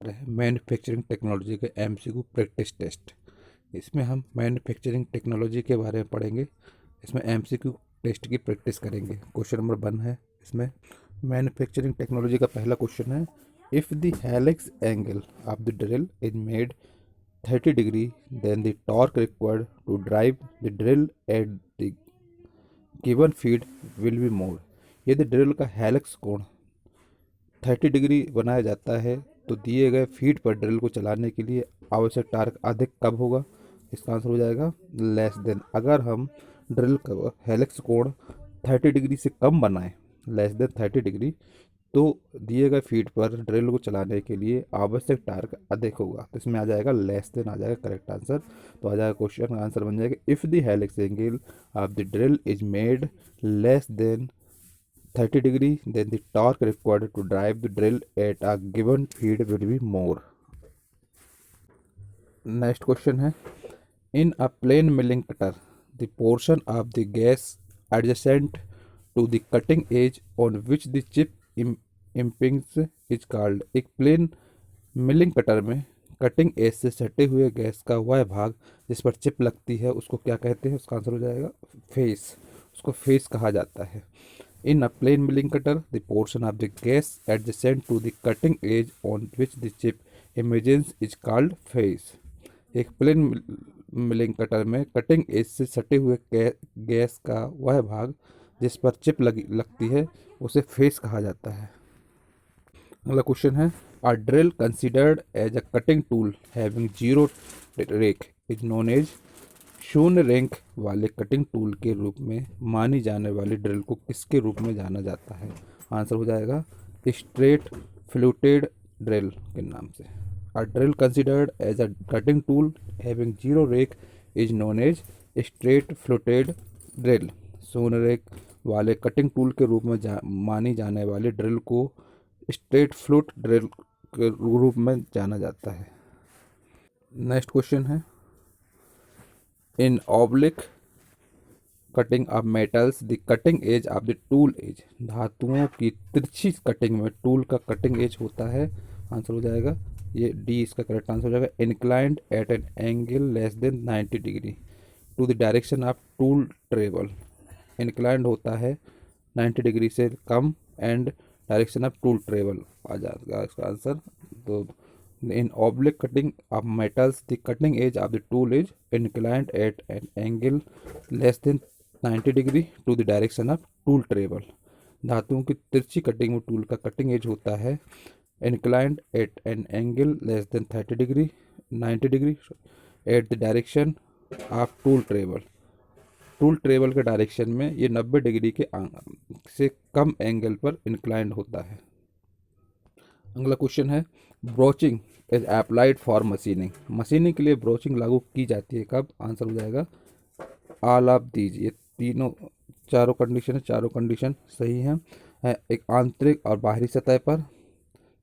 Chapter है manufacturing technology के MCQ practice test. इसमें हम मैन्युफैक्चरिंग टेक्नोलॉजी के बारे में पढ़ेंगे। इसमें एमसीक्यू टेस्ट की प्रैक्टिस करेंगे। क्वेश्चन नंबर 1 है इसमें मैन्युफैक्चरिंग टेक्नोलॉजी का पहला क्वेश्चन है, if the helix angle of the drill is made 30 degree then the torque required to drive the drill at the given feed will be more. यदि drill का helix कोण 30 degree बनाया जाता है तो दिए गए फीड पर ड्रिल को चलाने के लिए आवश्यक टार्क अधिक कब होगा? इसका आंसर हो जाएगा लेस देन। अगर हम ड्रिल का हेलिक्स कोण 30 डिग्री से कम बनाएं, लेस देन 30 डिग्री, तो दिए गए फीड पर ड्रिल को चलाने के लिए आवश्यक टार्क अधिक होगा। तो इसमें आ जाएगा लेस देन, आ जाएगा करेक्ट आंसर। तो आ जाएगा क्वेश्चन का आंसर बन जाएगा, if the helix angle of the drill is made less than 30 degree then the torque required to drive the drill at a given feed will be more. Next question है, in a plain milling cutter the portion of the gas adjacent to the cutting edge on which the chip impinges is called। एक plane milling cutter में cutting edge से सटे हुए gas का वह भाग जिस पर चिप लगती है उसको क्या कहते हैं? उसका आंसर हो जाएगा फेस। उसको फेस कहा जाता है। In a plain milling cutter, the portion of the gas adjacent to the cutting edge on which the chip emerges is called face। एक प्लेन मिलिंग कटर में कटिंग एज से सटे हुए गैस का वह भाग जिस पर चिप लगती है उसे फेस कहा जाता है। अगला क्वेश्चन है, a drill considered as a cutting tool having zero rake is known as। शून्य रैंक वाले कटिंग टूल के रूप में मानी जाने वाली ड्रिल को किसके रूप में जाना जाता है? आंसर हो जाएगा स्ट्रेट फ्लूटेड ड्रिल के नाम से। A drill considered as a cutting tool having zero rake is known as straight fluted drill. शून्य रैंक वाले कटिंग टूल के रूप में मानी जाने वाली ड्रिल को स्ट्रेट फ्लूट ड्रिल के रूप में जाना जाता है। नेक्स्ट क्वेश्चन है, in oblique cutting of metals the cutting edge of the tool edge. धातुओं की तिरछी कटिंग में टूल का कटिंग एज होता है। आंसर हो जाएगा ये डी, इसका करेक्ट आंसर हो जाएगा inclined at an angle less than 90 degree to the direction of tool travel. Inclined होता है 90 डिग्री से कम and direction of tool travel आ जाएगा इसका आंसर। तो in oblique cutting of metals the cutting edge of the tool is inclined at an angle less than 90 degree to the direction of tool travel। धातुओं की तिरछी cutting में tool का cutting edge होता है inclined at an angle less than 30 degree 90 degree at the direction of tool travel। Tool travel के direction में ये 90 डिग्री के से कम एंगल पर इंक्लाइंड होता है। अगला क्वेश्चन है, broaching is applied for machining. Machining के लिए ब्रोचिंग लागू की जाती है कब? आंसर हो जाएगा ऑल ऑफ दीज। ये तीनों चारों कंडीशन है, चारों कंडीशन सही हैं। एक आंतरिक और बाहरी सतह पर,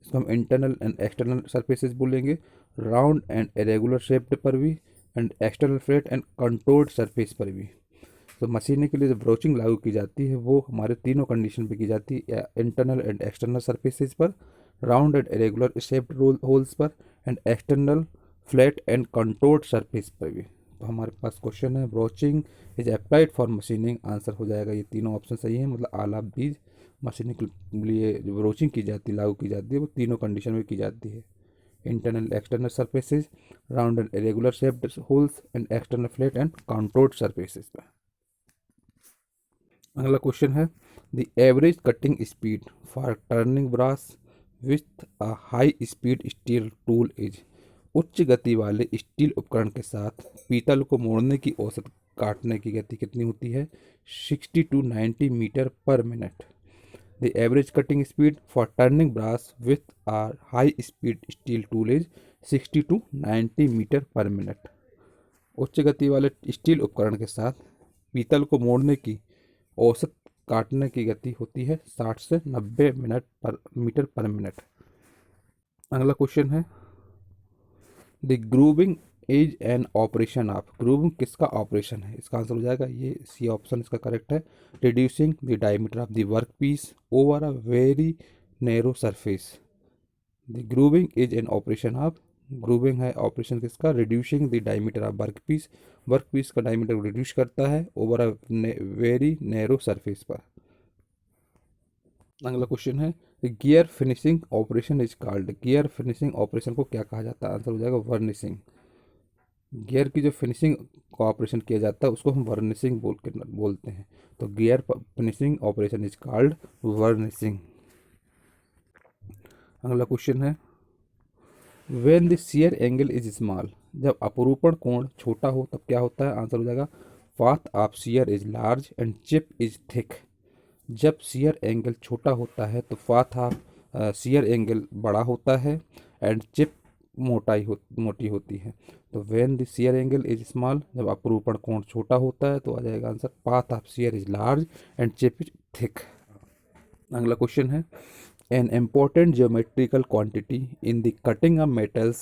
इसको हम इंटरनल एंड एक्सटर्नल सरफेसेस बोलेंगे। राउंड एंड इरेगुलर शेप्ड पर भी, and external flat and contoured surface पर भी। तो मशीनिंग के लिए जो ब्रोचिंग लागू की जाती है वो हमारे तीनों कंडीशन पे की जाती है, इंटरनल एंड एक्सटर्नल सरफेसेस पर, round and irregular shaped holes पर, and external flat and contoured surface पर भी। तो हमारे पास क्वेश्चन है, broaching is applied for machining. Answer हो जाएगा ये तीनों ऑप्शन सही है, मतलब ऑल ऑफ दीज। मशीनिंग के लिए जो ब्रोचिंग की जाती है, लागू की जाती है, वो तीनों कंडीशन में की जाती है, internal external surfaces, round and irregular shaped holes, and external flat and contoured surfaces पर। अगला क्वेश्चन है, the average cutting speed for turning brass with a high speed steel tool is. उच्च गति वाले स्टील उपकरण के साथ पीतल को मोड़ने की औसत काटने की गति कितनी होती है? 60 to 90 metre per minute. The average cutting speed for turning brass with a high speed steel tool is 60 to 90 metre per minute. उच्च गति वाले स्टील उपकरण के साथ पीतल को मोड़ने की औसत काटने की गति होती है 60 से 90 मीटर पर मिनट। अगला क्वेश्चन है, the grooving is an operation of. Grooving किसका ऑपरेशन है? इसका आंसर हो जाएगा ये सी ऑप्शन इसका करेक्ट है, reducing the diameter of the work peace over a very narrow surface. The grooving is an operation of, grooving है operation किसका, reducing the diameter of workpiece, workpiece का डायमीटर को reduce करता है over a very narrow surface पर। अगला question है gear finishing operation is called, gear finishing operation को क्या कहा जाता है, आंसर हो जाएगा वर्निशिंग। गियर की जो फिनिशिंग का ऑपरेशन किया जाता है उसको हम वर्निशिंग बोलते हैं। तो gear finishing operation is called burnishing. अगला क्वेश्चन है when the shear angle is small, जब अपरूपण कोण छोटा हो तब क्या होता है, आंसर हो जाएगा path of shear is large and chip is thick. जब शियर एंगल छोटा होता है तो पाथ ऑफ शियर एंगल बड़ा होता है एंड चिप मोटी होती है। तो when the shear angle is small, जब अपरूपण कोण छोटा होता है तो आ जाएगा answer path of shear is large and chip is thick. अगला क्वेश्चन है an important geometrical quantity in the cutting of metals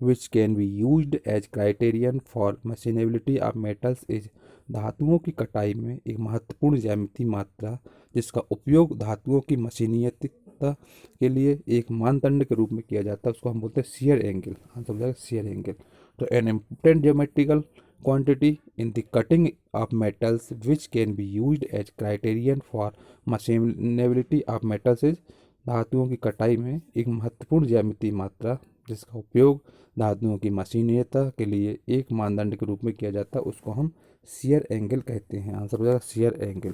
which can be used as criterion for machinability of metals is, धातुओं की कटाई में एक महत्वपूर्ण ज्यामितीय मात्रा जिसका उपयोग धातुओं की मशीनीयता के लिए एक मानदंड के रूप में किया जाता है उसको हम बोलते हैं शियर एंगल, आंसर हो जाएगा शियर एंगल। तो an important geometrical quantity in the cutting of metals which can be used as criterion for machinability of metals is, धातुओं की कटाई में एक महत्वपूर्ण ज्यामितीय मात्रा जिसका उपयोग धातुओं की मशीनीयता के लिए एक मानदंड के रूप में किया जाता है उसको हम शियर एंगल कहते हैं, आंसर हो जाएगा शियर एंगल।